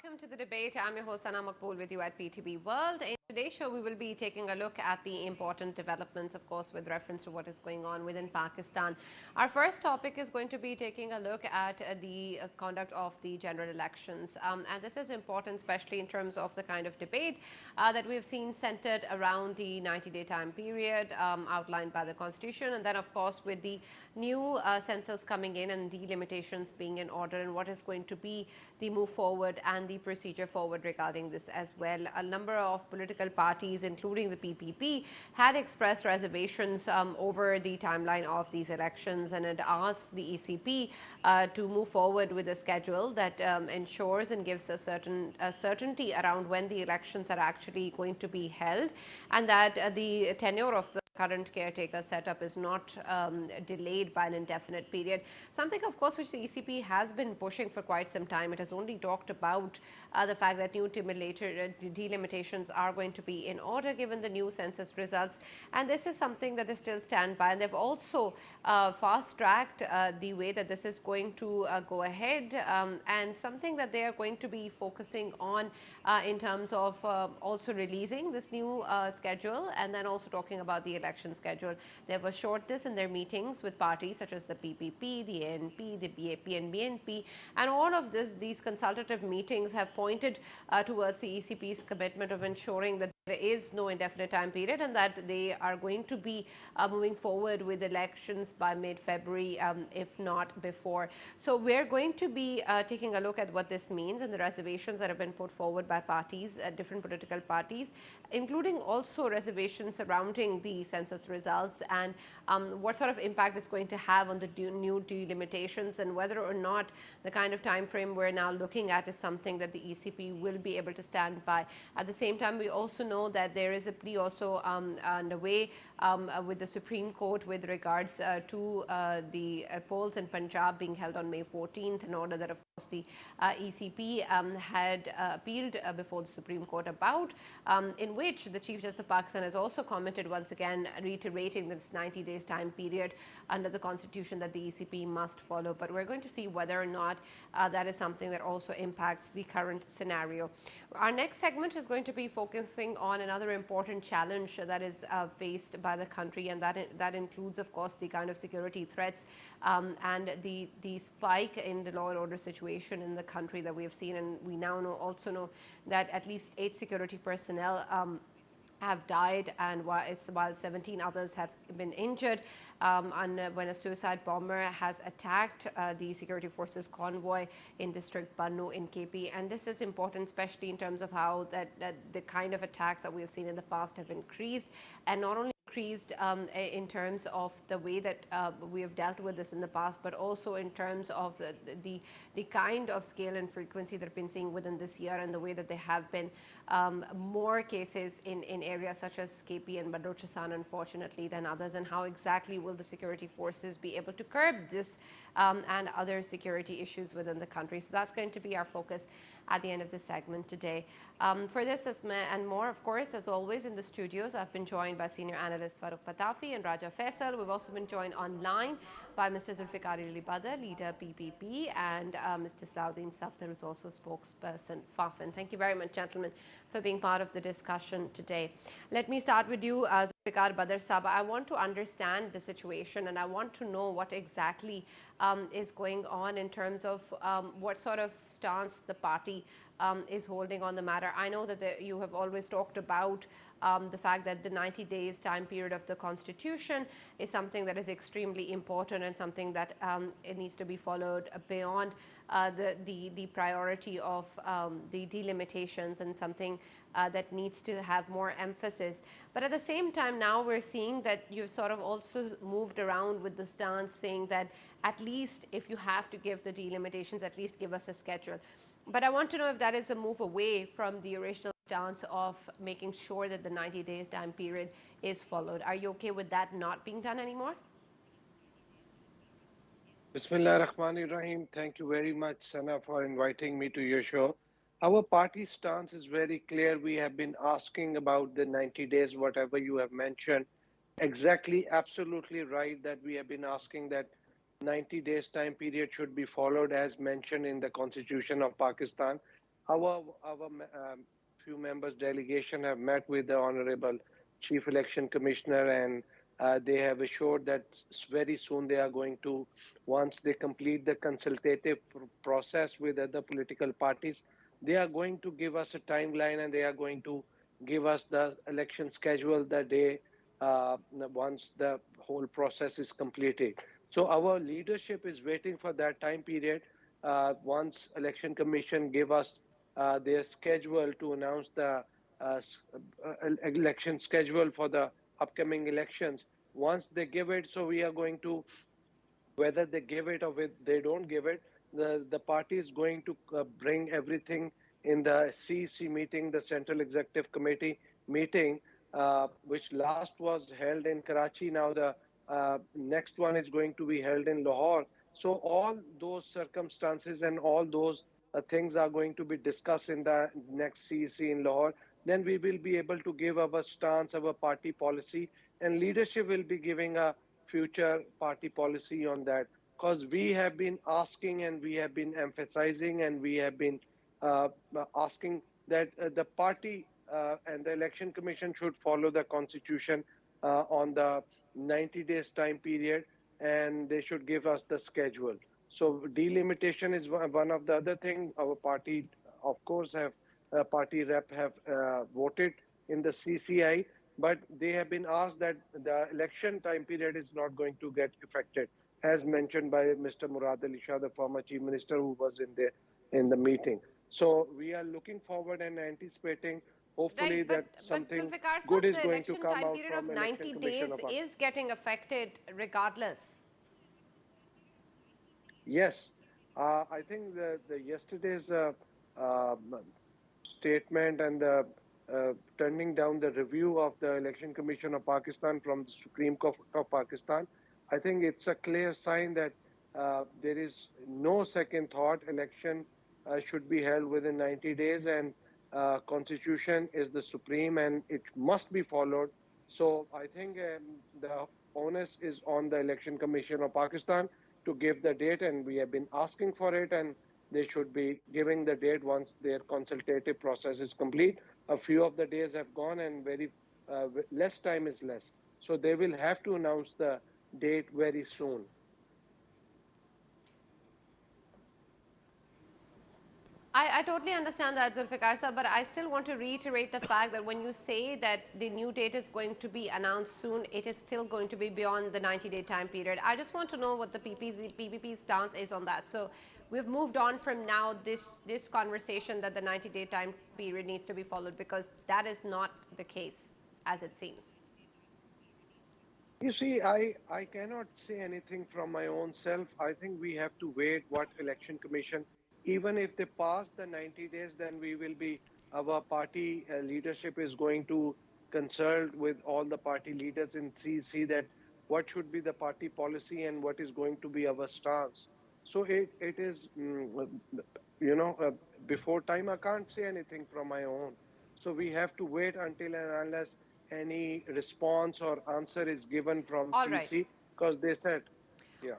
Welcome to the debate. I'm your host, Maqbool, with you at PTB World. In today's show, we will be taking a look at the important developments, of course, with reference to what is going on within Pakistan. Our first topic is going to be taking a look at the conduct of the general elections. And this is important, especially in terms of the kind of debate that we've seen centered around the 90-day time period outlined by the Constitution. And then, of course, with the new census coming in and delimitations being in order, and what is going to be the move forward and the procedure forward regarding this as well. A number of political parties, including the PPP, had expressed reservations over the timeline of these elections and had asked the ECP to move forward with a schedule that ensures and gives a certain certainty around when the elections are actually going to be held, and that the tenure of the current caretaker setup is not delayed by an indefinite period. Something, of course, which the ECP has been pushing for quite some time. It has only talked about the fact that new delimitations are going to be in order given the new census results. And this is something that they still stand by. And they've also fast-tracked the way that this is going to go ahead, and something that they are going to be focusing on in terms of also releasing this new schedule, and then also talking about the election schedule. They have assured this in their meetings with parties such as the PPP, the ANP, the BAP and BNP, and all of these consultative meetings have pointed towards the ECP's commitment of ensuring that there is no indefinite time period and that they are going to be moving forward with elections by mid-February, if not before. So we're going to be taking a look at what this means and the reservations that have been put forward by parties, different political parties, including also reservations surrounding the census results and what sort of impact it's going to have on the new delimitations, and whether or not the kind of time frame we're now looking at is something that the ECP will be able to stand by. At the same time, we also know that there is a plea also underway with the Supreme Court with regards to the polls in Punjab being held on May 14th, in order that, of course, the ECP had appealed before the Supreme Court about, in which the Chief Justice of Pakistan has also commented once again, reiterating this 90 days time period under the Constitution that the ECP must follow. But we're going to see whether or not that is something that also impacts the current scenario. Our next segment is going to be focusing on another important challenge that is faced by the country, and that includes, of course, the kind of security threats and the spike in the law and order situation in the country that we have seen. And we now also know that at least 8 security personnel have died, and while 17 others have been injured when a suicide bomber has attacked the security forces convoy in district Bannu in KP. And this is important, especially in terms of how that the kind of attacks that we have seen in the past have increased, and not only increased in terms of the way that we have dealt with this in the past, but also in terms of the kind of scale and frequency that have been seeing within this year, and the way that there have been more cases in areas such as KP and Balochistan, unfortunately, than others, and how exactly will the security forces be able to curb this and other security issues within the country. So that's going to be our focus at the end of this segment today. For this and more, of course, as always, in the studios, I've been joined by senior analyst Farrukh Pitafi and Raja Faisal. We've also been joined online by Mr. Zulfikar, leader PPP, and Mr. Salahudin Safdar, who's also spokesperson FAFEN. Thank you very much, gentlemen, for being part of the discussion today. Let me start with you, Zulfikar Badr Sahab. I want to understand the situation, and I want to know what exactly is going on in terms of what sort of stance the party is holding on the matter. I know that you have always talked about the fact that the 90 days time period of the Constitution is something that is extremely important and something that it needs to be followed beyond the priority of the delimitations, and something that needs to have more emphasis. But at the same time, now we're seeing that you've sort of also moved around with the stance saying that at least if you have to give the delimitations, at least give us a schedule. But I want to know if that is a move away from the original stance of making sure that the 90 days time period is followed. Are you okay with that not being done anymore? Bismillah ar-Rahman ar-Rahim. Thank you very much, Sana, for inviting me to your show. Our party stance is very clear. We have been asking about the 90 days, whatever you have mentioned. Exactly, absolutely right that we have been asking that 90 days time period should be followed as mentioned in the Constitution of Pakistan. Our few members delegation have met with the Honorable Chief Election Commissioner, and they have assured that very soon they are going to, once they complete the consultative process with other political parties, they are going to give us a timeline and they are going to give us the election schedule the day once the whole process is completed. So our leadership is waiting for that time period. Once Election Commission give us their schedule to announce the election schedule for the upcoming elections. Once they give it, so we are going to, whether they give it or they don't give it, the party is going to bring everything in the CEC meeting, the Central Executive Committee meeting, which last was held in Karachi. Now the next one is going to be held in Lahore. So all those circumstances and all those things are going to be discussed in the next CEC in Lahore. Then we will be able to give our stance, our party policy, and leadership will be giving a future party policy on that, because we have been asking and we have been emphasizing and we have been uh, asking that the party and the election commission should follow the constitution on the 90 days time period, and they should give us the schedule. So delimitation is one of the other thing. Our party, of course, have party rep have voted in the CCI, but they have been asked that the election time period is not going to get affected, as mentioned by Mr. Murad Ali Shah, the former chief minister who was in the meeting. So we are looking forward and anticipating, hopefully, Right, that but something Zulfikar good sir, is the going to election come time out period of from Election 90 Commission days of Pakistan. is getting affected regardless. Yes, I think the yesterday's um statement and the turning down the review of the Election Commission of Pakistan from the Supreme Court of Pakistan, I think it's a clear sign that there is no second thought. Election should be held within 90 days, and Constitution is the supreme, and it must be followed. So I think the onus is on the Election Commission of Pakistan to give the date, and we have been asking for it, and they should be giving the date once their consultative process is complete. A few of the days have gone, and very less time is less. So they will have to announce the date very soon. I totally understand that, Zulfikar sir, but I still want to reiterate the fact that when you say that the new date is going to be announced soon, it is still going to be beyond the 90-day time period. I just want to know what the PPP's stance is on that. So we've moved on from now this conversation that the 90-day time period needs to be followed, because that is not the case as it seems. You see, I cannot say anything from my own self. I think we have to wait what election commission, even if they pass the 90 days, then we will be, our party leadership is going to consult with all the party leaders in CC that what should be the party policy and what is going to be our stance. So it is, you know, before time, I can't say anything from my own. So we have to wait until and unless any response or answer is given from All right. CC, because they said, yeah.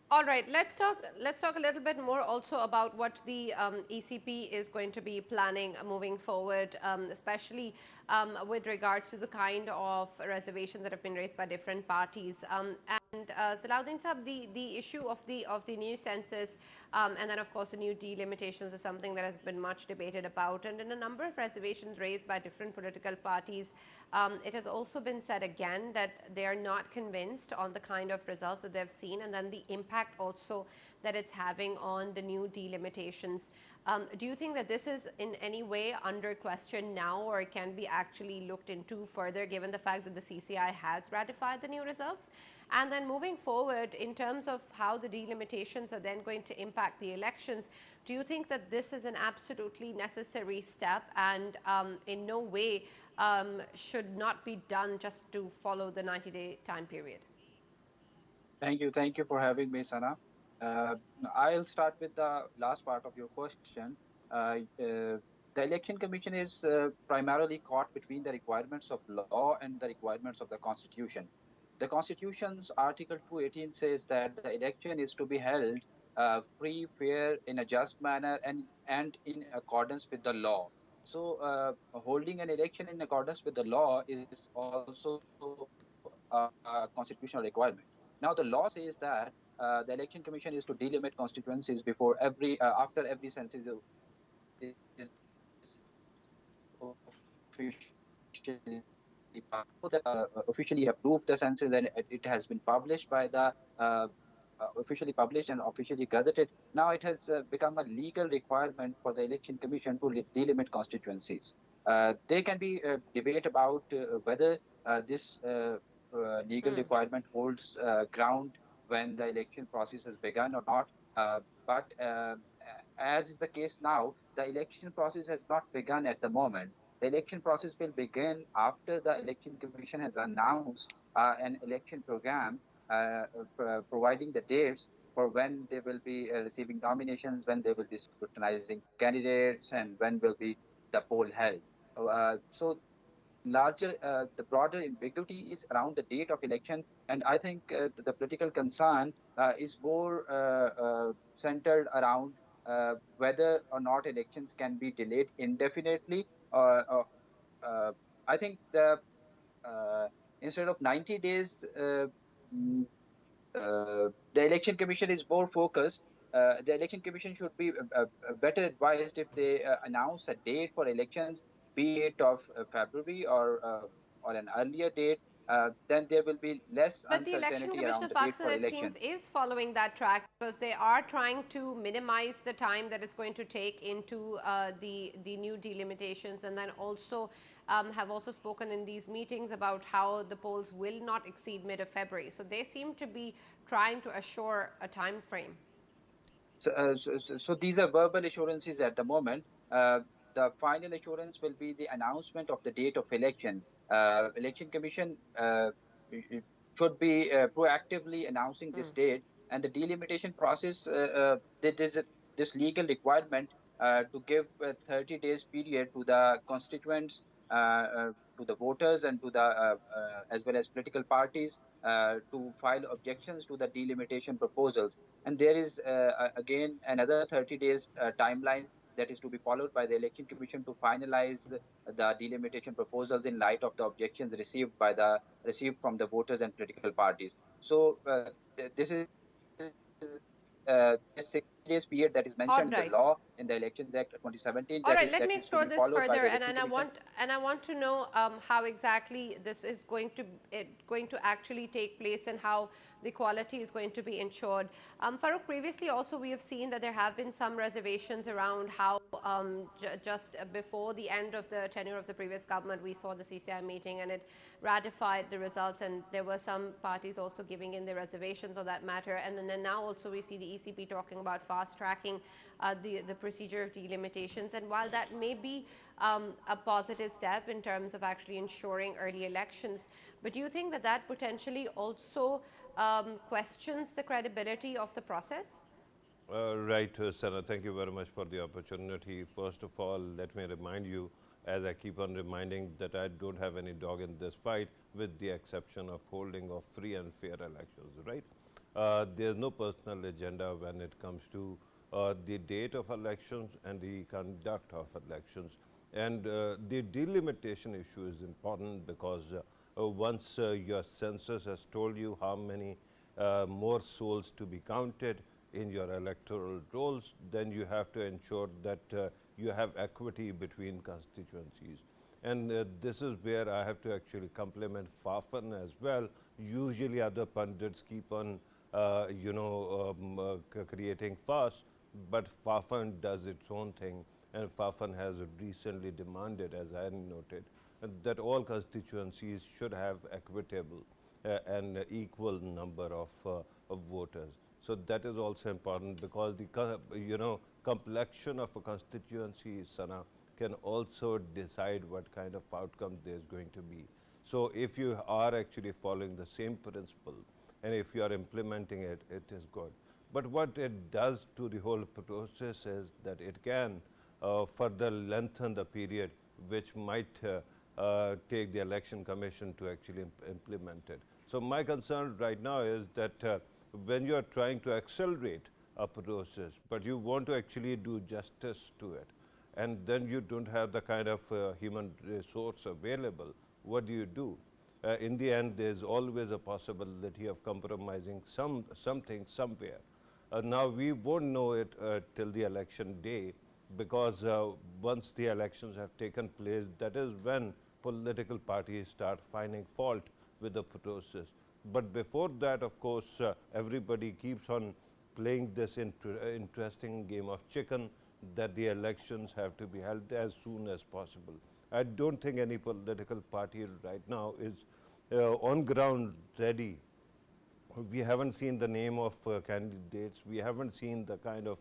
All right, let's talk. Let's talk a little bit more also about what the ECP is going to be planning moving forward, especially with regards to the kind of reservations that have been raised by different parties. And Salahudin Sahab, the issue of the new census, and then of course the new delimitations is something that has been much debated about, and in a number of reservations raised by different political parties, it has also been said again that they are not convinced on the kind of results that they've seen, and then the impact also that it's having on the new delimitations. Do you think that this is in any way under question now, or can be actually looked into further given the fact that the CCI has ratified the new results? And then moving forward, in terms of how the delimitations are then going to impact the elections, do you think that this is an absolutely necessary step and in no way should not be done just to follow the 90-day time period? Thank you for having me, Sana. Uh, I'll start with the last part of your question. The Election Commission is primarily caught between the requirements of law and the requirements of the Constitution. The Constitution's Article 218 says that the election is to be held free, fair, in a just manner, and in accordance with the law. So, holding an election in accordance with the law is also a constitutional requirement. Now, the law says that the Election Commission is to delimit constituencies before after every census is officially officially approved the census, and it has been published by the officially published and officially gazetted. Now it has become a legal requirement for the Election Commission to delimit constituencies. There can be debate about whether this legal Hmm. requirement holds ground when the election process has begun or not. But as is the case now, the election process has not begun at the moment. The election process will begin after the Election Commission has announced an election program, providing the dates for when they will be receiving nominations, when they will be scrutinizing candidates, and when will be the poll held. So the broader ambiguity is around the date of election, and I think the political concern is more centered around whether or not elections can be delayed indefinitely. Uh, I think uh, instead of 90 days, mm, the election commission is more focused. The election commission should be better advised if they announce a date for elections, be it of February or an earlier date. Then there will be less But the Election uncertainty Commission around of the date Pakistan, for it seems, elections. is following that track because they are trying to minimize the time that it's going to take into the new delimitations, and then also have also spoken in these meetings about how the polls will not exceed mid of February. So they seem to be trying to assure a time frame. So these are verbal assurances at the moment. The final assurance will be the announcement of the date of election. Election Commission should be proactively announcing this Hmm. date, and the delimitation process. This legal requirement to give a 30 days period to the constituents, to the voters, and to the as well as political parties to file objections to the delimitation proposals. And there is again another 30 days timeline that is to be followed by the Election Commission to finalize the delimitation proposals in light of the objections received from the voters and political parties. So this is this 60 days period that is All mentioned in the right. law in the Elections Act 2017 All right, let that me is to explore be this followed by further, the Election Commission. and I want to know how exactly this is going to actually take place and how the quality is going to be ensured. Farrukh, previously also we have seen that there have been some reservations around how just before the end of the tenure of the previous government, we saw the CCI meeting and it ratified the results, and there were some parties also giving in their reservations on that matter. And then now also we see the ECP talking about fast tracking the procedure of delimitations. And while that may be a positive step in terms of actually ensuring early elections, but do you think that that potentially also questions the credibility of the process? Right, Sarah, thank you very much for the opportunity. First of all, let me remind you, as I keep on reminding, that I don't have any dog in this fight, with the exception of holding of free and fair elections, right? There's no personal agenda when it comes to the date of elections and the conduct of elections. And the delimitation issue is important because once your census has told you how many more souls to be counted in your electoral rolls, then you have to ensure that you have equity between constituencies. And this is where I have to actually compliment FAFEN as well. Usually other pundits keep on, creating fuss, but FAFEN does its own thing, and FAFEN has recently demanded, as I noted, that all constituencies should have equitable and equal number of voters. So that is also important because the complexion of a constituency, Sana, can also decide what kind of outcome there is going to be. So if you are actually following the same principle and if you are implementing it, it is good. But what it does to the whole process is that it can further lengthen the period which might take the election commission to actually implement it. So my concern right now is that when you are trying to accelerate a process, but you want to actually do justice to it, and then you don't have the kind of human resource available, what do? In the end, there's always a possibility of compromising something somewhere. Now, we won't know it till the election day, because once the elections have taken place, that is when political parties start finding fault with the process. But before that, of course, everybody keeps on playing this interesting game of chicken, that the elections have to be held as soon as possible. I don't think any political party right now is on ground ready. We haven't seen the name of candidates. We haven't seen the kind of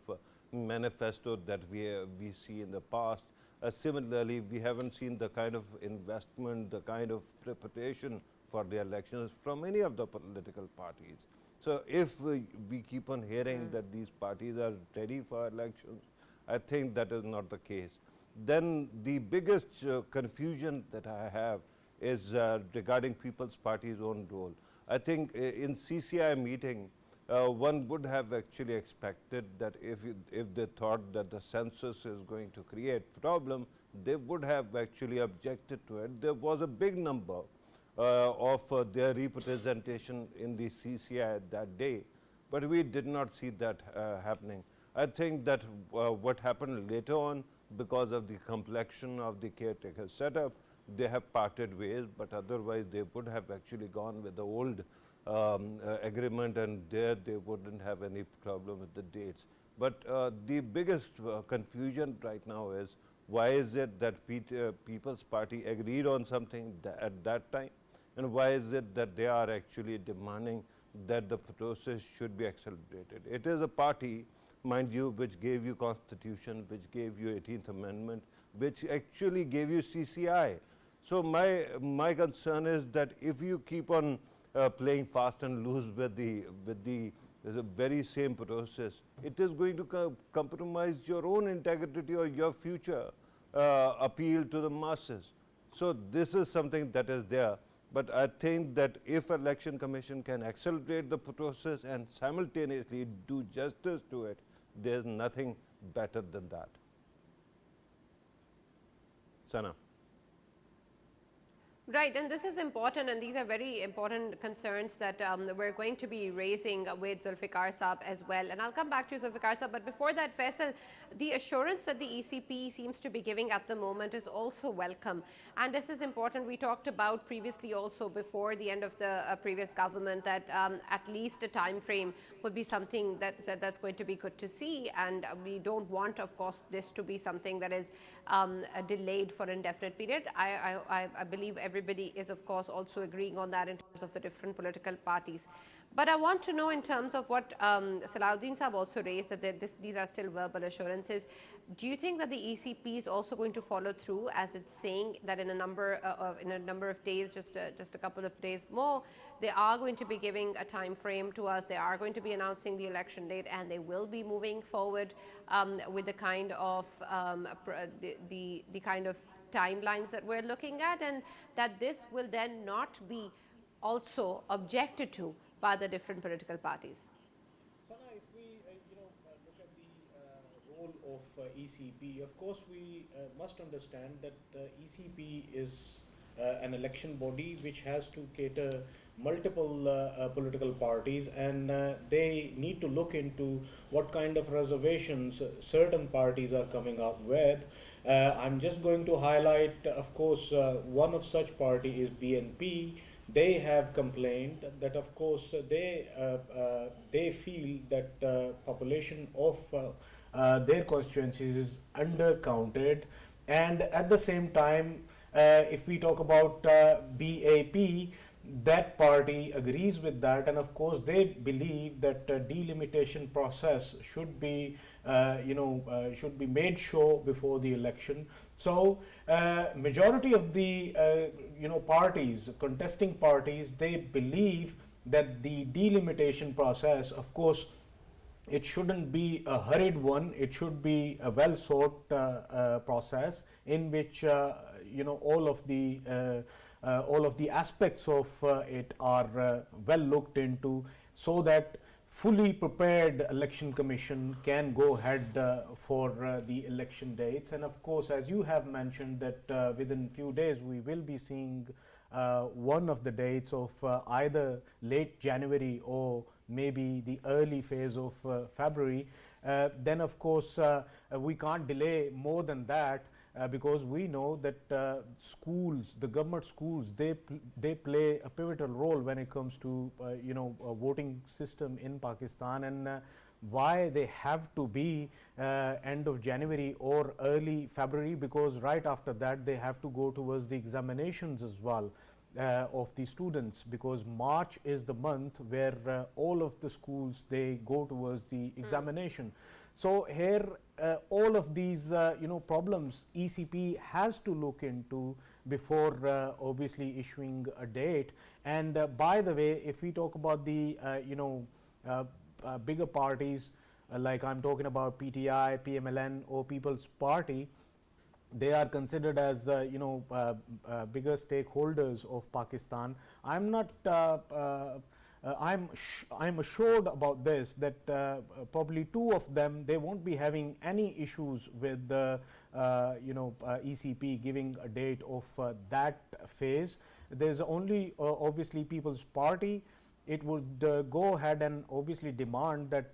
manifesto that we see in the past. Similarly, we haven't seen the kind of investment, the kind of preparation for the elections from any of the political parties. So if we keep on hearing that these parties are ready for elections, I think that is not the case. Then the biggest confusion that I have is regarding People's Party's own role. I think in CCI meeting, one would have actually expected that if they thought that the census is going to create problem, they would have actually objected to it. There was a big number of their representation in the CCI that day, but we did not see that happening. I think that what happened later on, because of the complexion of the caretaker setup, they have parted ways, but otherwise they would have actually gone with the old agreement, and there they wouldn't have any problem with the dates. But the biggest confusion right now is, why is it that People's Party agreed on something at that time, and why is it that they are actually demanding that the process should be accelerated? It is a party, mind you, which gave you Constitution, which gave you 18th Amendment, which actually gave you CCI. So my concern is that if you keep on playing fast and loose with the very same process, it is going to compromise your own integrity or your future appeal to the masses. So this is something that is there. But I think that if Election Commission can accelerate the process and simultaneously do justice to it, there's nothing better than that. Sana. Right, and this is important, and these are very important concerns that we're going to be raising with Zulfikar Saab as well. And I'll come back to Zulfikar Saab, but before that, Faisal, the assurance that the ECP seems to be giving at the moment is also welcome. And this is important. We talked about previously also before the end of the previous government that at least a time frame would be something that's going to be good to see. And we don't want, of course, this to be something that is delayed for an indefinite period. I believe everybody is, of course, also agreeing on that in terms of the different political parties. But I want to know, in terms of what Salahudin Saab also raised, that these are still verbal assurances. Do you think that the ECP is also going to follow through, as it's saying that in a number of days, just a couple of days more, they are going to be giving a time frame to us. They are going to be announcing the election date, and they will be moving forward with the kind of the kind of timelines that we're looking at, and that this will then not be also objected to by the different political parties. Sana, if we look at the role of ECP, of course we must understand that ECP is an election body which has to cater multiple political parties, and they need to look into what kind of reservations certain parties are coming up with. I'm just going to highlight, of course, one of such party is BNP. They have complained that, of course, they feel that population of their constituencies is undercounted, and at the same time, if we talk about BAP, that party agrees with that, and of course they believe that delimitation process should be should be made sure before the election. So majority of the parties, contesting parties, they believe that the delimitation process, of course, it shouldn't be a hurried one. It should be a well sought process in which all of the aspects of it are well looked into, so that fully prepared election commission can go ahead for the election dates. And of course, as you have mentioned, that within few days we will be seeing one of the dates of either late January or maybe the early phase of February. Then of course we can't delay more than that, because we know that schools, the government schools, they play a pivotal role when it comes to a voting system in Pakistan, and why they have to be end of January or early February, because right after that they have to go towards the examinations as well of the students, because March is the month where all of the schools, they go towards the examination. So here all of these problems ECP has to look into before obviously issuing a date. And by the way, if we talk about the bigger parties, like I'm talking about PTI, PMLN or People's Party, they are considered as bigger stakeholders of Pakistan. I'm not I'm assured about this, that probably two of them, they won't be having any issues with the ECP giving a date of that phase. There's only obviously People's Party. It would go ahead and obviously demand that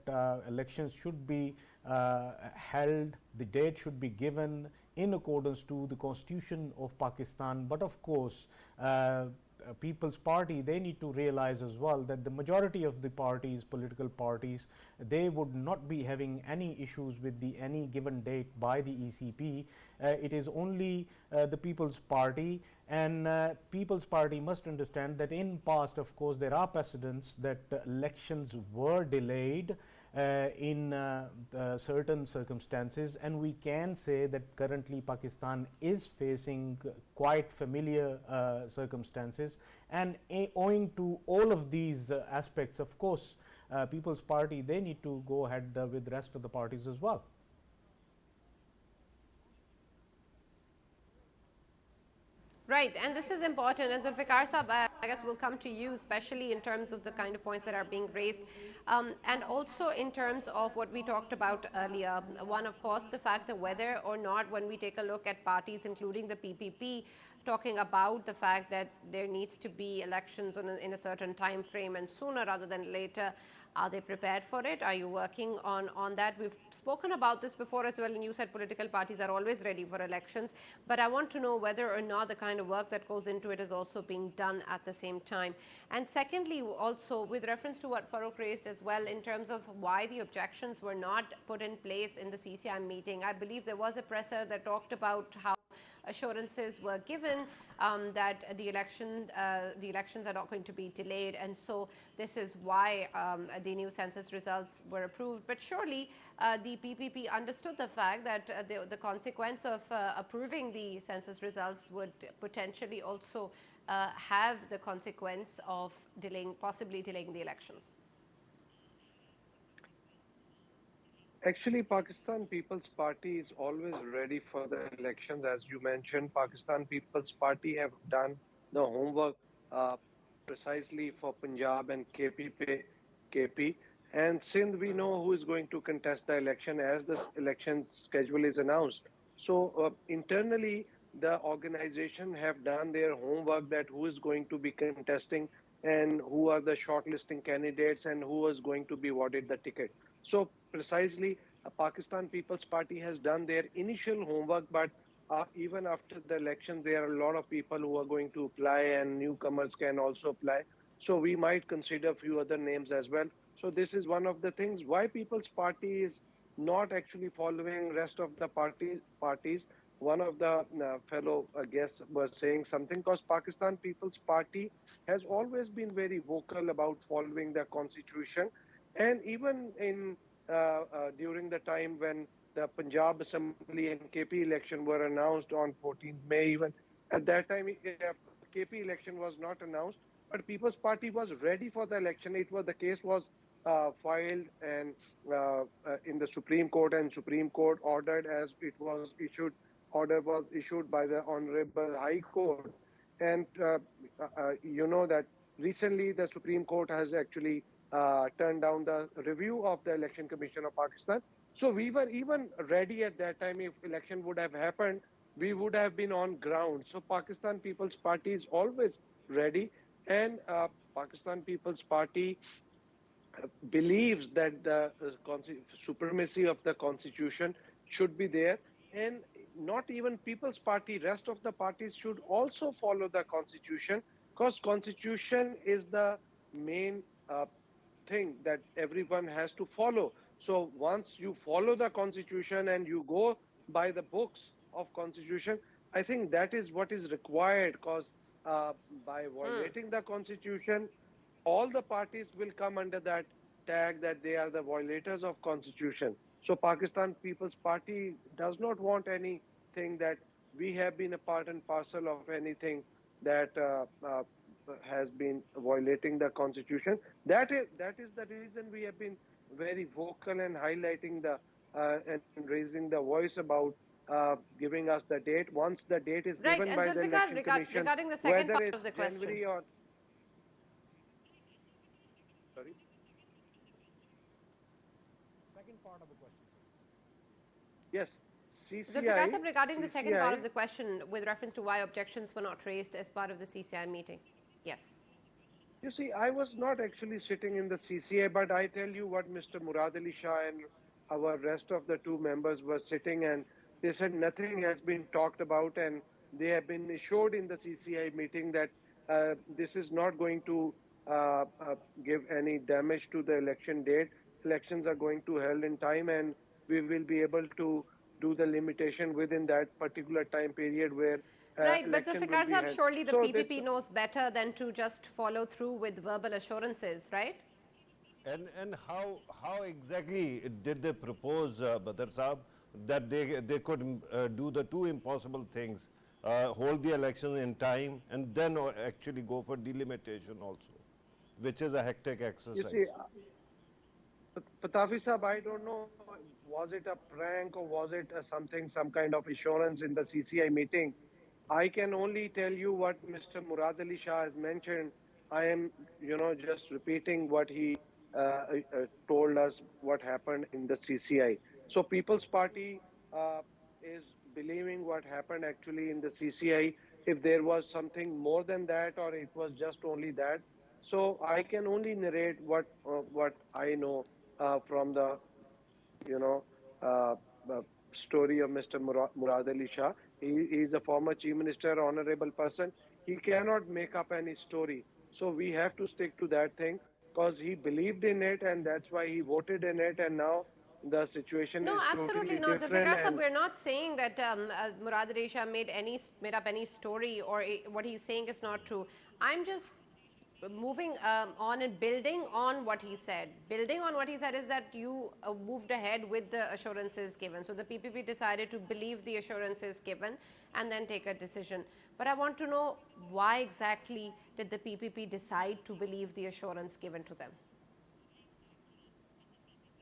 elections should be held, the date should be given in accordance to the Constitution of Pakistan. But of course People's Party, they need to realize as well that the majority of the parties, political parties, they would not be having any issues with the any given date by the ECP. It is only the People's Party, and People's Party must understand that in past, of course, there are precedents that elections were delayed in certain circumstances, and we can say that currently Pakistan is facing quite familiar circumstances, and owing to all of these aspects, of course People's Party, they need to go ahead with the rest of the parties as well. Right, and this is important. And Zulfikar Sahab, I guess we'll come to you, especially in terms of the kind of points that are being raised, and also in terms of what we talked about earlier. One, of course, the fact that whether or not, when we take a look at parties, including the PPP, talking about the fact that there needs to be elections in a certain time frame and sooner rather than later. Are they prepared for it? Are you working on that? We've spoken about this before as well, and you said political parties are always ready for elections. But I want to know whether or not the kind of work that goes into it is also being done at the same time. And secondly, also with reference to what Farrukh raised as well, in terms of why the objections were not put in place in the CCI meeting, I believe there was a presser that talked about how assurances were given that the elections are not going to be delayed, and so this is why the new census results were approved. But surely the PPP understood the fact that the consequence of approving the census results would potentially also have the consequence of possibly delaying the elections. Actually, Pakistan People's Party is always ready for the elections. As you mentioned, Pakistan People's Party have done the homework precisely for Punjab and KP. And Sindh, we know who is going to contest the election as the election schedule is announced. So internally, the organization have done their homework, that who is going to be contesting and who are the shortlisting candidates and who is going to be awarded the ticket. So precisely, Pakistan People's Party has done their initial homework, but even after the election, there are a lot of people who are going to apply, and newcomers can also apply. So we might consider a few other names as well. So this is one of the things why People's Party is not actually following rest of the parties. One of the fellow guests was saying something, because Pakistan People's Party has always been very vocal about following the constitution. And even in during the time when the Punjab Assembly and KP election were announced on 14th May, even at that time KP election was not announced, but People's Party was ready for the election. The case was filed and in the Supreme Court, and Supreme Court ordered as it was issued. Order was issued by the Honorable High Court, and you know that recently the Supreme Court has actually turned down the review of the Election Commission of Pakistan. So we were even ready at that time. If election would have happened, we would have been on ground. So Pakistan People's Party is always ready, and Pakistan People's Party believes that the supremacy of the constitution should be there, and not even People's Party, rest of the parties should also follow the constitution, because constitution is the main thing that everyone has to follow. So once you follow the constitution and you go by the books of constitution, I think that is what is required, because by violating the constitution, all the parties will come under that tag that they are the violators of constitution. So Pakistan People's Party does not want anything that we have been a part and parcel of anything that has been violating the constitution. That is the reason we have been very vocal and highlighting the and raising the voice about giving us the date. Once the date is Right, given and by the Zulfikar, Election Commission, regarding the second whether part it's of the question. January or sorry. Second part of the question, sir. Yes, CCI. Zulfikar Sahab, regarding the second part CCI of the question with reference to why objections were not raised as part of the CCI meeting. Yes. You see, I was not actually sitting in the CCI, but I tell you what Mr. Murad Ali Shah and our rest of the two members were sitting, and they said nothing has been talked about, and they have been assured in the CCI meeting that this is not going to give any damage to the election date. Elections are going to held in time, and we will be able to do the limitation within that particular time period where Right, but Zulfikar Sahab, surely the So PPP knows better than to just follow through with verbal assurances, right? And how exactly did they propose, Badr Saab, that they could do the two impossible things, hold the election in time and then actually go for delimitation also, which is a hectic exercise. You see, Pitafi Sahab, I don't know, was it a prank or was it some kind of assurance in the CCI meeting? I can only tell you what Mr. Murad Ali Shah has mentioned. I am, just repeating what he told us what happened in the CCI. So People's Party is believing what happened actually in the CCI. If there was something more than that, or it was just only that. So I can only narrate what I know from the, story of Mr. Murad Ali Shah. He is a former Chief Minister, honorable person. He cannot make up any story. So we have to stick to that thing, because he believed in it, and that's why he voted in it, and now the situation No, is absolutely totally not. different. Zulfikar Sahab, we're not saying that Murad Ali Shah made up any story, or what he's saying is not true. I'm just moving on and building on what he said. Building on what he said is that you moved ahead with the assurances given. So the PPP decided to believe the assurances given and then take a decision. But I want to know, why exactly did the PPP decide to believe the assurance given to them?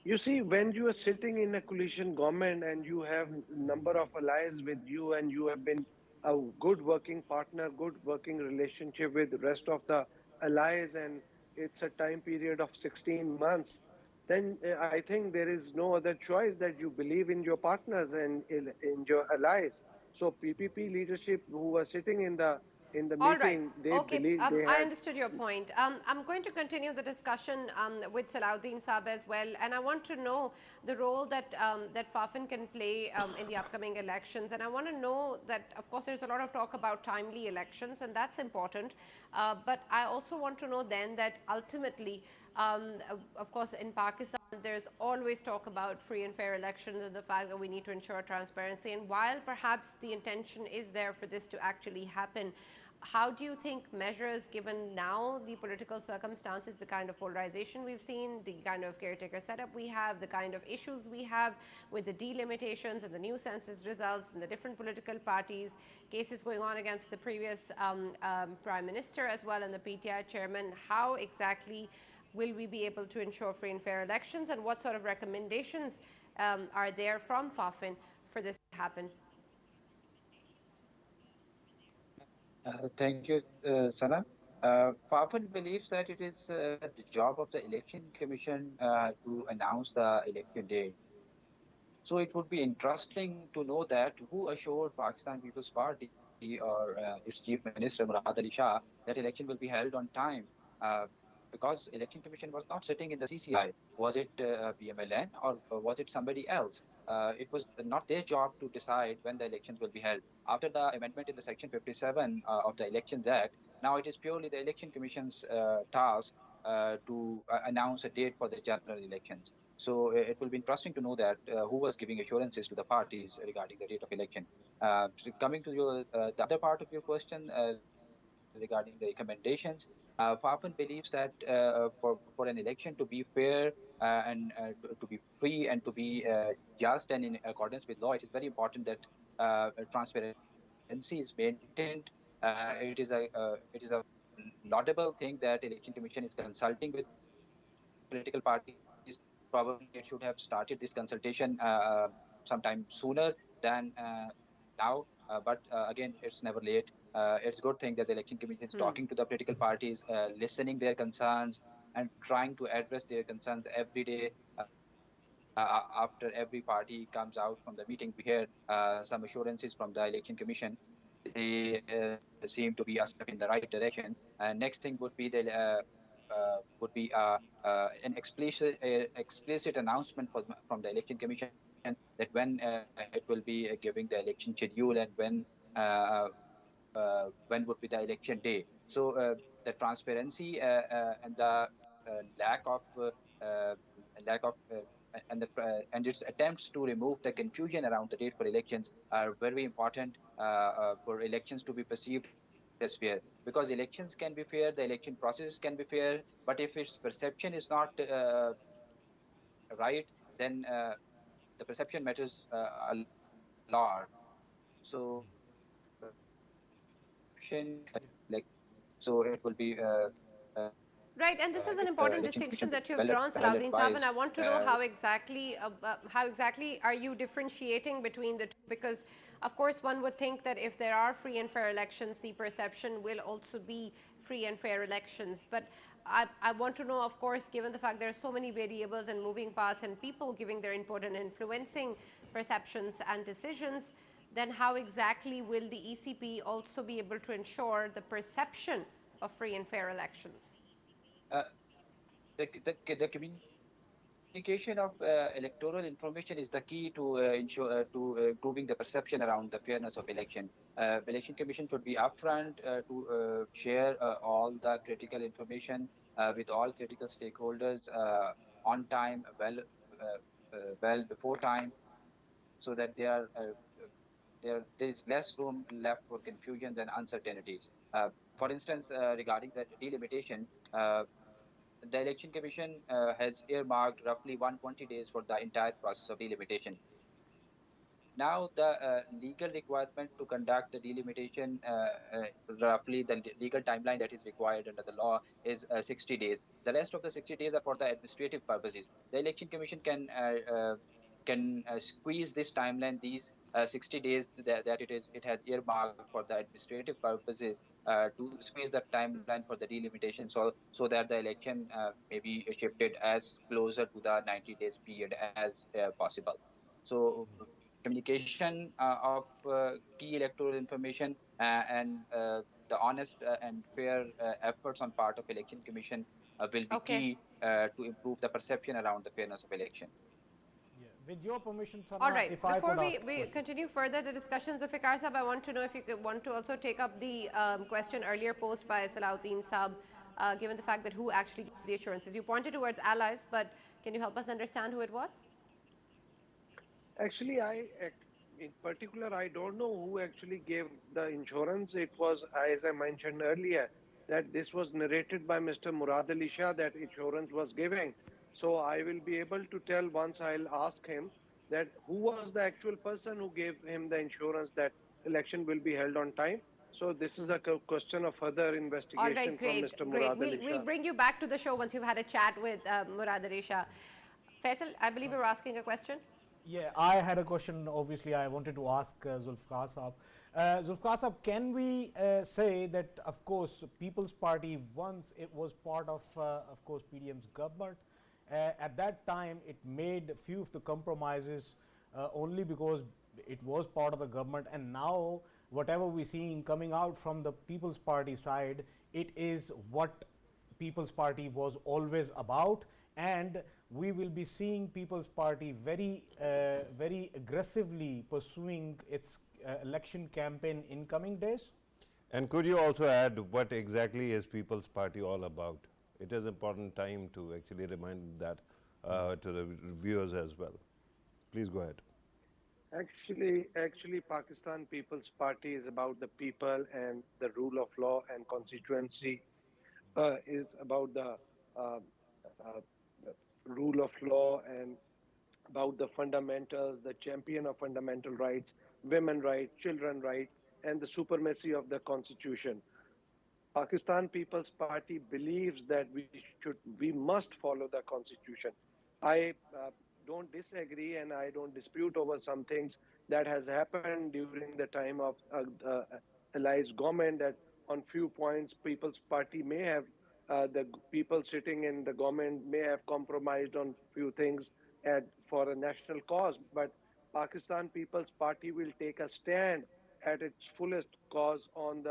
You see, when you are sitting in a coalition government and you have number of allies with you, and you have been a good working partner, good working relationship with the rest of the allies, and it's a time period of 16 months, then I think there is no other choice that you believe in your partners and in your allies. So PPP leadership who were sitting in the All right. meeting, they Okay. believe they I had. understood your point. I'm going to continue the discussion with Salahudin Saab as well, and I want to know the role that that FAFEN can play in the upcoming elections. And I want to know that, of course, there's a lot of talk about timely elections, and that's important. But I also want to know then that ultimately, of course, in Pakistan, there's always talk about free and fair elections and the fact that we need to ensure transparency. And while perhaps the intention is there for this to actually happen, how do you think measures, given now the political circumstances, the kind of polarization we've seen, the kind of caretaker setup we have, the kind of issues we have with the delimitations and the new census results and the different political parties, cases going on against the previous Prime Minister as well and the PTI chairman, how exactly will we be able to ensure free and fair elections, and what sort of recommendations are there from FAFEN for this to happen? Thank you, Sana. FAFEN believes that it is the job of the Election Commission to announce the election date. So it would be interesting to know that who assured Pakistan People's Party or its Chief Minister Murad Ali Shah that election will be held on time, uh, because Election Commission was not sitting in the CCI. Was it BMLN or was it somebody else? It was not their job to decide when the elections will be held. After the amendment in the Section 57 of the Elections Act, now it is purely the Election Commission's task to announce a date for the general elections. So it will be interesting to know that who was giving assurances to the parties regarding the date of election. So coming to your the other part of your question regarding the recommendations, FAFEN believes that for an election to be fair and to be free and to be just and in accordance with law, it is very important that transparency is maintained. It is a laudable thing that Election Commission is consulting with political parties. Probably it should have started this consultation sometime sooner than now. But again, it's never late. It's a good thing that the Election Commission is talking to the political parties, listening their concerns and trying to address their concerns every day. After every party comes out from the meeting, we hear some assurances from the Election Commission. They seem to be a step in the right direction. Next thing would be an explicit announcement from the Election Commission that when it will be giving the election schedule and when would be the election day. So the transparency and the lack of lack of and its attempts to remove the confusion around the date for elections are very important for elections to be perceived as fair, because elections can be fair, the election processes can be fair, but if its perception is not right, then the perception matters a lot. So perception so it will be Right, and this is an Election important Commission distinction to that you've well drawn, Salahudin Saab, and advised. I want to know how exactly are you differentiating between the two? Because, of course, one would think that if there are free and fair elections, the perception will also be free and fair elections. But I want to know, of course, given the fact there are so many variables and moving parts and people giving their input and influencing perceptions and decisions, then how exactly will the ECP also be able to ensure the perception of free and fair elections? The communication of electoral information is the key to ensure to improving the perception around the fairness of election. Election Commission should be upfront to share all the critical information with all critical stakeholders on time, well before time, so that there is less room left for confusions and uncertainties. For instance, regarding the delimitation, the Election Commission has earmarked roughly 120 days for the entire process of delimitation. Now, the legal requirement to conduct the delimitation, roughly the legal timeline that is required under the law is 60 days. The rest of the 60 days are for the administrative purposes. The Election Commission can squeeze this timeline, these 60 days that it has earmarked for the administrative purposes, to squeeze the timeline for the delimitation, so that the election may be shifted as closer to the 90 days period as possible. So communication of key electoral information and the honest and fair efforts on part of Election Commission will be Okay. key to improve the perception around the fairness of election. Yeah. With your permission, Sana, All right. if I Before could ask we continue further the discussions, Zulfikar Saab, I want to know if you want to also take up the question earlier posed by Salahudin Saab, given the fact that who actually gave the assurances. You pointed towards allies, but can you help us understand who it was? Actually, in particular, I don't know who actually gave the insurance. It was, as I mentioned earlier, that this was narrated by Mr. Murad Ali Shah that insurance was giving. So I will be able to tell once I'll ask him that who was the actual person who gave him the insurance that election will be held on time. So this is a question of further All right, investigation from great, Mr. great. Murad Ali We'll Shah. bring you back to the show once you've had a chat with Murad Ali Shah. Faisal, I believe you were asking a question. Yeah, I had a question. Obviously, I wanted to ask Zulfikar Saab. Zulfikar Sahab, can we say that, of course, People's Party, once it was part of course, PDM's government, at that time it made a few of the compromises only because it was part of the government, and now whatever we're seeing coming out from the People's Party side, it is what People's Party was always about, and we will be seeing People's Party very aggressively pursuing its election campaign in coming days. And could you also add what exactly is People's Party all about? It is important time to actually remind that to the viewers as well. Please go ahead. Actually, Pakistan People's Party is about the people and the rule of law, and constituency is about the rule of law and about the fundamentals, the champion of fundamental rights, women rights, children rights, and the supremacy of the constitution. Pakistan People's Party believes that we must follow the constitution. I don't disagree and I don't dispute over some things that has happened during the time of Allies government, that on few points People's Party may have, the people sitting in the government may have compromised on few things for a national cause, but Pakistan People's Party will take a stand at its fullest cause on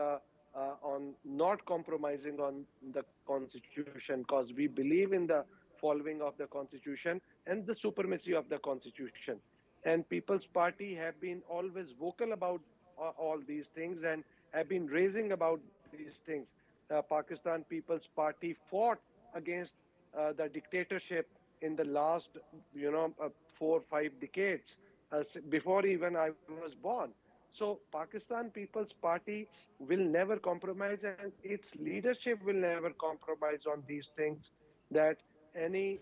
not compromising on the constitution, because we believe in the following of the constitution and the supremacy of the constitution. And People's Party have been always vocal about all these things and have been raising about these things. Pakistan People's Party fought against the dictatorship in the last 4 or 5 decades, before even I was born. So Pakistan People's Party will never compromise, and its leadership will never compromise on these things, that any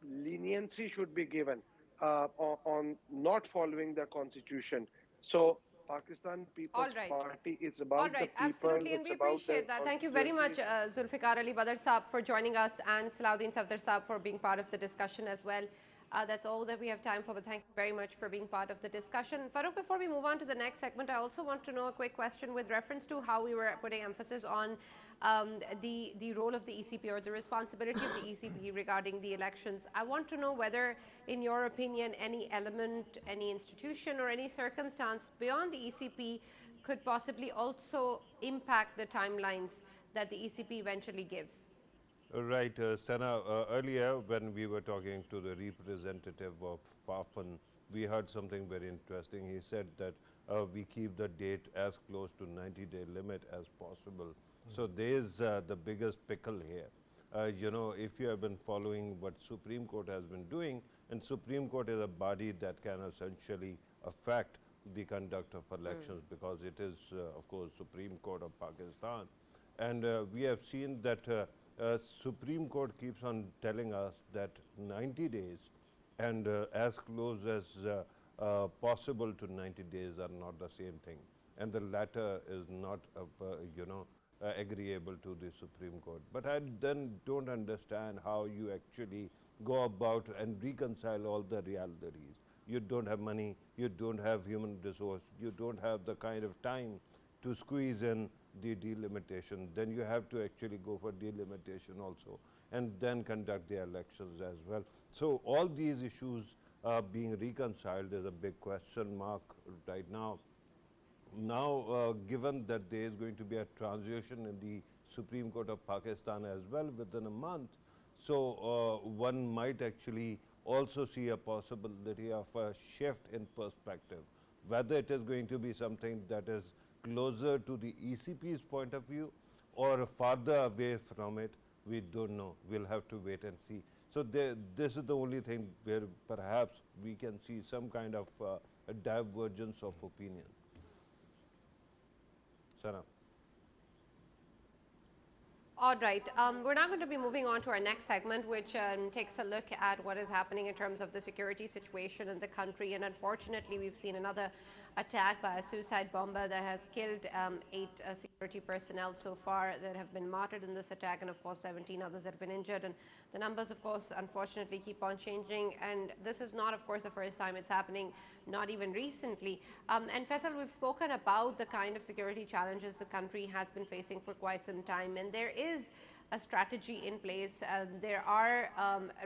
leniency should be given on not following the constitution. So Pakistan People's Party is about the people. Absolutely, and we appreciate that. Thank you very much, Zulfikar Ali Badr Saab, for joining us, and Salahudin Safdar Saab for being part of the discussion as well. That's all that we have time for, but thank you very much for being part of the discussion. Farrukh, before we move on to the next segment, I also want to know a quick question with reference to how we were putting emphasis on the role of the ECP, or the responsibility of the ECP regarding the elections. I want to know whether, in your opinion, any element, any institution or any circumstance beyond the ECP could possibly also impact the timelines that the ECP eventually gives. Right, Sana, earlier when we were talking to the representative of FAFEN, we heard something very interesting. He said that we keep the date as close to 90-day limit as possible. So there's the biggest pickle here. If you have been following what Supreme Court has been doing, and Supreme Court is a body that can essentially affect the conduct of elections because it is, of course, Supreme Court of Pakistan. And we have seen that Supreme Court keeps on telling us that 90 days and as close as possible to 90 days are not the same thing. And the latter is not, agreeable to the Supreme Court. But I then don't understand how you actually go about and reconcile all the realities. You don't have money, you don't have human resource, you don't have the kind of time to squeeze in the delimitation. Then you have to actually go for delimitation also, and then conduct the elections as well. So all these issues being reconciled is a big question mark right now. Now, given that there is going to be a transition in the Supreme Court of Pakistan as well within a month, so one might actually also see a possibility of a shift in perspective. Whether it is going to be something that is closer to the ECP's point of view or farther away from it, we don't know. We'll have to wait and see. So this is the only thing where perhaps we can see some kind of a divergence of opinion. Sana. All right, we're now going to be moving on to our next segment, which takes a look at what is happening in terms of the security situation in the country. And unfortunately, we've seen another attack by a suicide bomber that has killed 8 security personnel so far that have been martyred in this attack, and of course 17 others that have been injured. And the numbers, of course, unfortunately keep on changing. And this is not, of course, the first time it's happening, not even recently. And Faisal, we've spoken about the kind of security challenges the country has been facing for quite some time, and there is a strategy in place. There are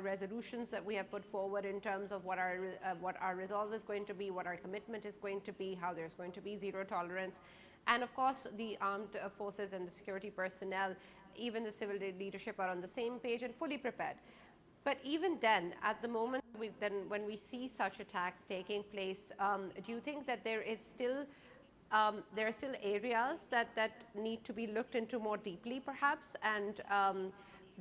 resolutions that we have put forward in terms of what our resolve is going to be, what our commitment is going to be, how there's going to be zero tolerance. And of course, the armed forces and the security personnel, even the civil leadership, are on the same page and fully prepared. But even then, at the moment, when we see such attacks taking place, do you think that there are still areas that need to be looked into more deeply, perhaps, and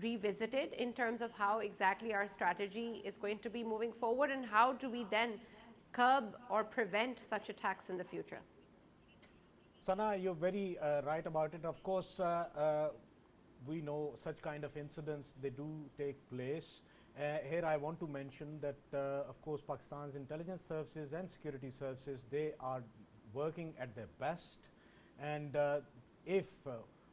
revisited in terms of how exactly our strategy is going to be moving forward, and how do we then curb or prevent such attacks in the future? Sana, you're very right about it. Of course, we know such kind of incidents, they do take place. Here I want to mention that, of course, Pakistan's intelligence services and security services, they are working at their best, and if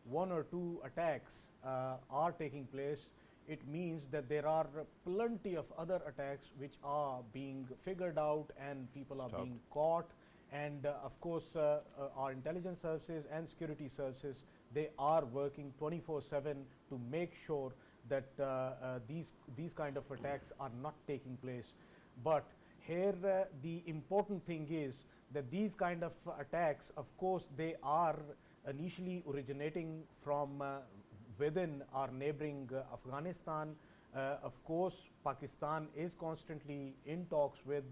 one or two attacks are taking place, it means that there are plenty of other attacks which are being figured out and people are being caught. And of course, our intelligence services and security services, they are working 24/7 to make sure that these kind of attacks are not taking place. But here the important thing is that these kind of attacks, of course, they are initially originating from within our neighboring Afghanistan. Of course, Pakistan is constantly in talks with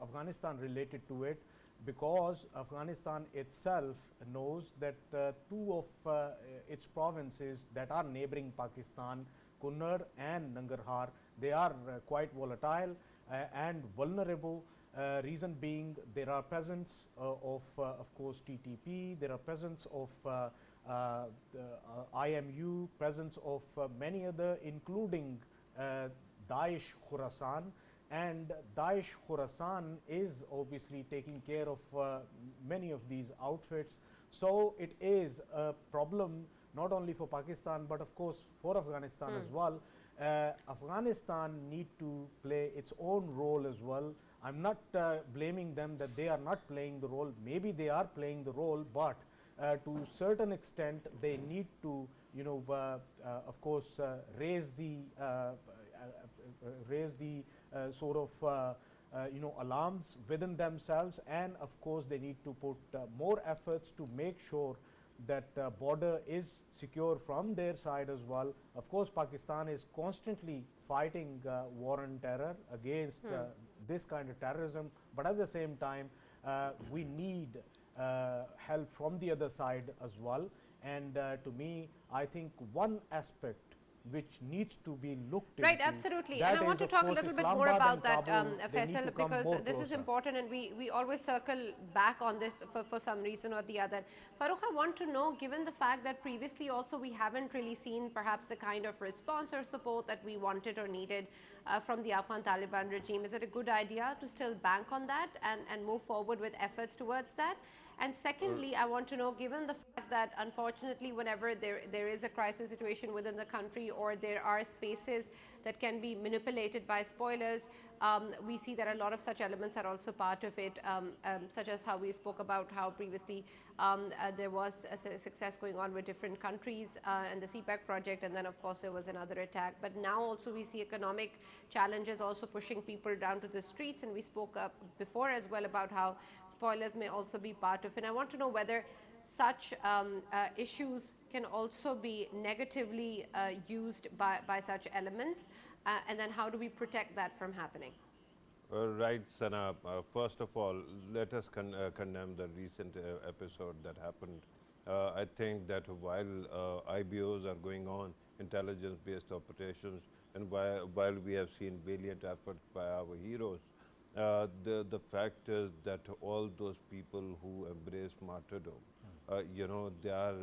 Afghanistan related to it, because Afghanistan itself knows that two of its provinces that are neighboring Pakistan, Kunnar and Nangarhar, they are quite volatile and vulnerable. Reason being, there are presence of course, TTP, there are presence of IMU, presence of many other, including Daesh Khorasan. And Daesh Khorasan is obviously taking care of many of these outfits. So it is a problem not only for Pakistan, but of course for Afghanistan as well. Afghanistan need to play its own role as well. I'm not blaming them that they are not playing the role. Maybe they are playing the role, but to a certain extent they need to, of course, raise the sort of alarms within themselves, and of course they need to put more efforts to make sure that border is secure from their side as well. Of course, Pakistan is constantly fighting war on terror against this kind of terrorism, but at the same time we need help from the other side as well. And to me, I think one aspect which needs to be looked right, into. absolutely. And I want to talk a little bit more about that, Faisal, because this is important, and we always circle back on this for some reason or the other. Farrukh, I want to know, given the fact that previously also we haven't really seen perhaps the kind of response or support that we wanted or needed from the Afghan Taliban regime, is it a good idea to still bank on that and move forward with efforts towards that? And secondly, I want to know, given the fact that unfortunately whenever there is a crisis situation within the country, or there are spaces that can be manipulated by spoilers, we see that a lot of such elements are also part of it, such as how we spoke about how previously there was a success going on with different countries and the CPEC project, and then of course there was another attack. But now also we see economic challenges also pushing people down to the streets, and we spoke before as well about how spoilers may also be part of it. And I want to know whether such issues can also be negatively used by such elements, and then how do we protect that from happening? Right, Sana. First of all, let us condemn the recent episode that happened. I think that while IBOs are going on, intelligence-based operations, and while we have seen valiant efforts by our heroes, the fact is that all those people who embrace martyrdom, they are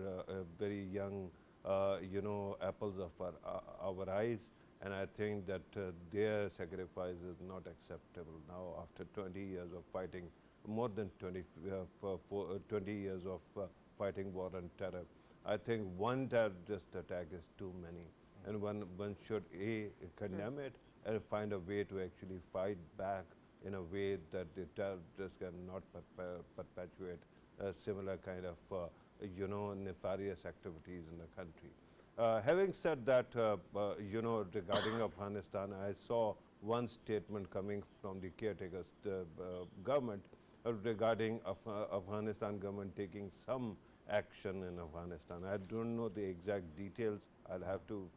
very young, apples of our eyes, and I think that their sacrifice is not acceptable now after 20 years of fighting more than 20 years of fighting war and terror. I think one terrorist attack is too many, and one should condemn it and find a way to actually fight back in a way that the terrorists cannot perpetuate a similar kind of nefarious activities in the country. Having said that, regarding Afghanistan, I saw one statement coming from the caretaker government regarding Afghanistan government taking some action in Afghanistan. I don't know the exact details. I'll have to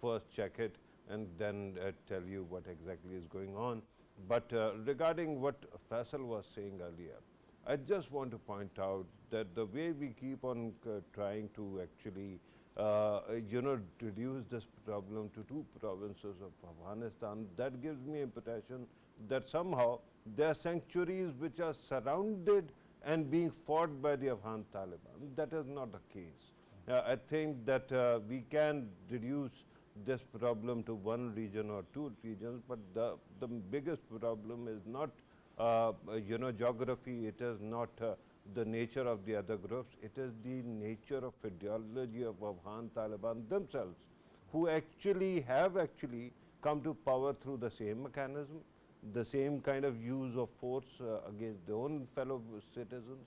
first check it and then tell you what exactly is going on. But regarding what Faisal was saying earlier, I just want to point out that the way we keep on trying to actually reduce this problem to two provinces of Afghanistan, that gives me impression that somehow there are sanctuaries which are surrounded and being fought by the Afghan Taliban. That is not the case. I think that we can reduce this problem to one region or two regions, but the biggest problem is not geography, it is not the nature of the other groups, it is the nature of ideology of Afghan Taliban themselves, who actually have come to power through the same mechanism, the same kind of use of force against their own fellow citizens.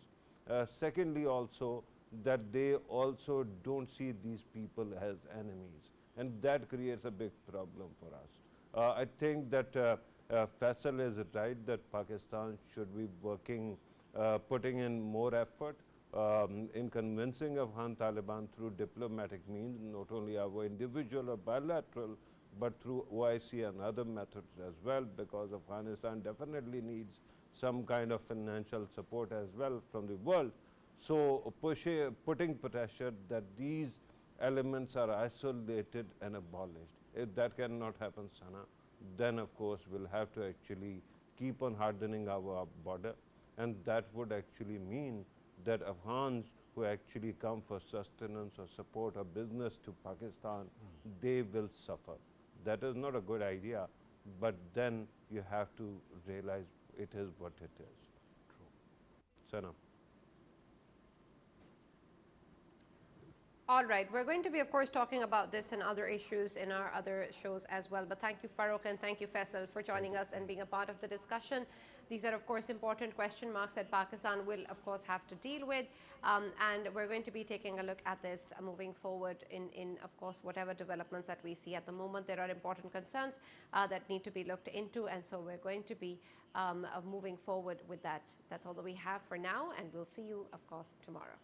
Secondly also, that they also don't see these people as enemies, and that creates a big problem for us. I think that Faisal is right that Pakistan should be working, putting in more effort in convincing Afghan Taliban through diplomatic means, not only our individual or bilateral, but through OIC and other methods as well, because Afghanistan definitely needs some kind of financial support as well from the world. So putting pressure that these elements are isolated and abolished. If that cannot happen, Sana, then of course we'll have to actually keep on hardening our border, and that would actually mean that Afghans who actually come for sustenance or support or business to Pakistan, they will suffer. That is not a good idea, but then you have to realize it is what it is. True. Sana. All right, we're going to be, of course, talking about this and other issues in our other shows as well. But thank you, Farrukh, and thank you, Faisal, for joining us and being a part of the discussion. These are, of course, important question marks that Pakistan will, of course, have to deal with. And we're going to be taking a look at this moving forward in, of course, whatever developments that we see at the moment. There are important concerns that need to be looked into. And so we're going to be moving forward with that. That's all that we have for now. And we'll see you, of course, tomorrow.